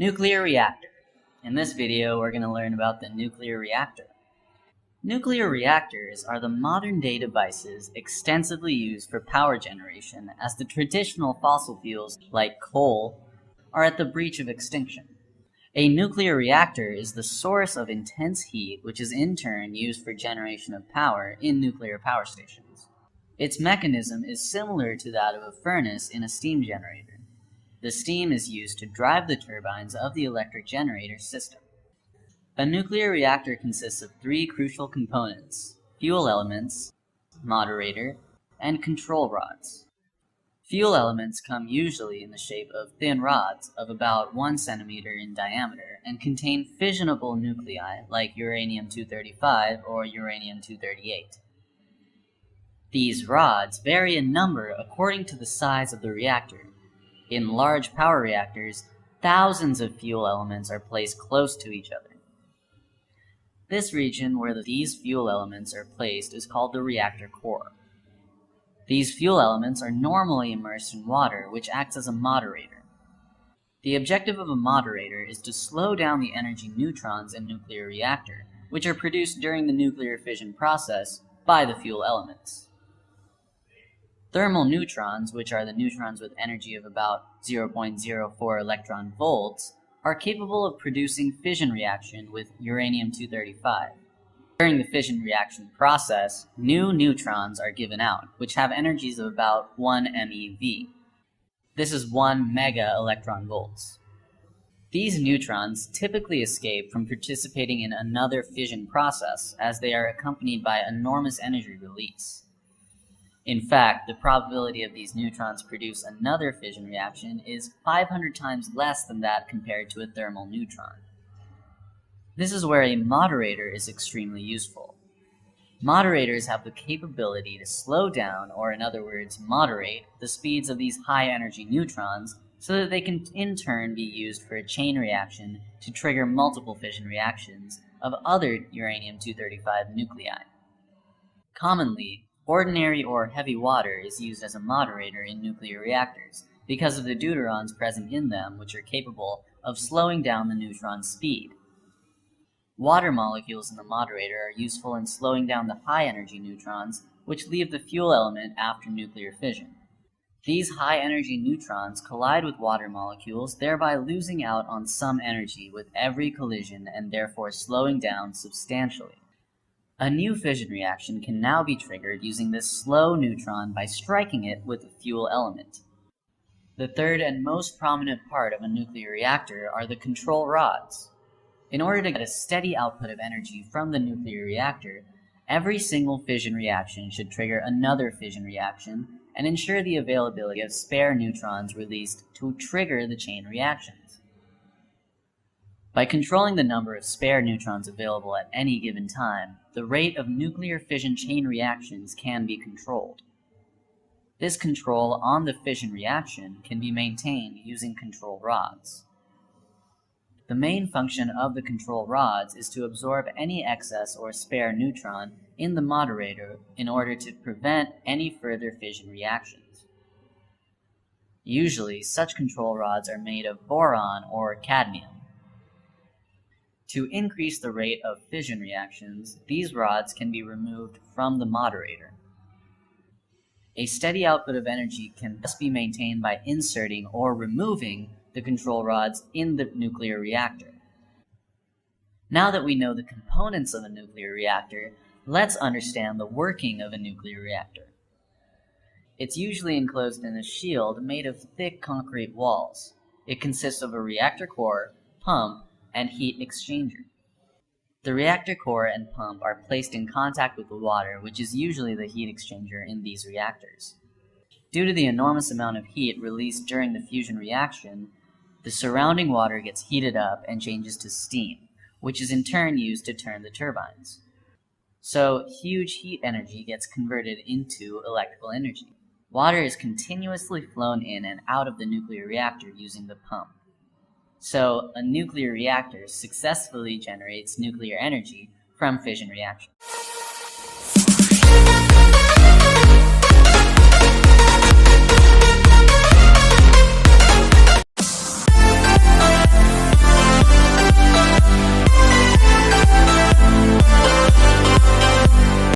Nuclear reactor. In this video, we're going to learn about the nuclear reactor. Nuclear reactors are the modern-day devices extensively used for power generation, as the traditional fossil fuels, like coal, are at the breach of extinction. A nuclear reactor is the source of intense heat, which is in turn used for generation of power in nuclear power stations. Its mechanism is similar to that of a furnace in a steam generator. The steam is used to drive the turbines of the electric generator system. A nuclear reactor consists of three crucial components: fuel elements, moderator, and control rods. Fuel elements come usually in the shape of thin rods of about 1 centimeter in diameter and contain fissionable nuclei like uranium-235 or uranium-238. These rods vary in number according to the size of the reactor. In large power reactors, thousands of fuel elements are placed close to each other. This region where these fuel elements are placed is called the reactor core. These fuel elements are normally immersed in water, which acts as a moderator. The objective of a moderator is to slow down the energy neutrons in a nuclear reactor, which are produced during the nuclear fission process by the fuel elements. Thermal neutrons, which are the neutrons with energy of about 0.04 electron volts, are capable of producing fission reaction with uranium-235. During the fission reaction process, new neutrons are given out, which have energies of about 1 MeV. This is 1 mega electron volts. These neutrons typically escape from participating in another fission process, as they are accompanied by enormous energy release. In fact, the probability of these neutrons produce another fission reaction is 500 times less than that compared to a thermal neutron. This is where a moderator is extremely useful. Moderators have the capability to slow down, or in other words, moderate, the speeds of these high-energy neutrons so that they can in turn be used for a chain reaction to trigger multiple fission reactions of other uranium-235 nuclei. Commonly, ordinary or heavy water is used as a moderator in nuclear reactors because of the deuterons present in them, which are capable of slowing down the neutron speed. Water molecules in the moderator are useful in slowing down the high-energy neutrons, which leave the fuel element after nuclear fission. These high-energy neutrons collide with water molecules, thereby losing out on some energy with every collision and therefore slowing down substantially. A new fission reaction can now be triggered using this slow neutron by striking it with a fuel element. The third and most prominent part of a nuclear reactor are the control rods. In order to get a steady output of energy from the nuclear reactor, every single fission reaction should trigger another fission reaction and ensure the availability of spare neutrons released to trigger the chain reactions. By controlling the number of spare neutrons available at any given time, the rate of nuclear fission chain reactions can be controlled. This control on the fission reaction can be maintained using control rods. The main function of the control rods is to absorb any excess or spare neutron in the moderator in order to prevent any further fission reactions. Usually, such control rods are made of boron or cadmium. To increase the rate of fission reactions, these rods can be removed from the moderator. A steady output of energy can thus be maintained by inserting or removing the control rods in the nuclear reactor. Now that we know the components of a nuclear reactor, let's understand the working of a nuclear reactor. It's usually enclosed in a shield made of thick concrete walls. It consists of a reactor core, pump, and heat exchanger. The reactor core and pump are placed in contact with the water, which is usually the heat exchanger in these reactors. Due to the enormous amount of heat released during the fusion reaction, the surrounding water gets heated up and changes to steam, which is in turn used to turn the turbines. So, huge heat energy gets converted into electrical energy. Water is continuously flown in and out of the nuclear reactor using the pump. So, a nuclear reactor successfully generates nuclear energy from fission reaction.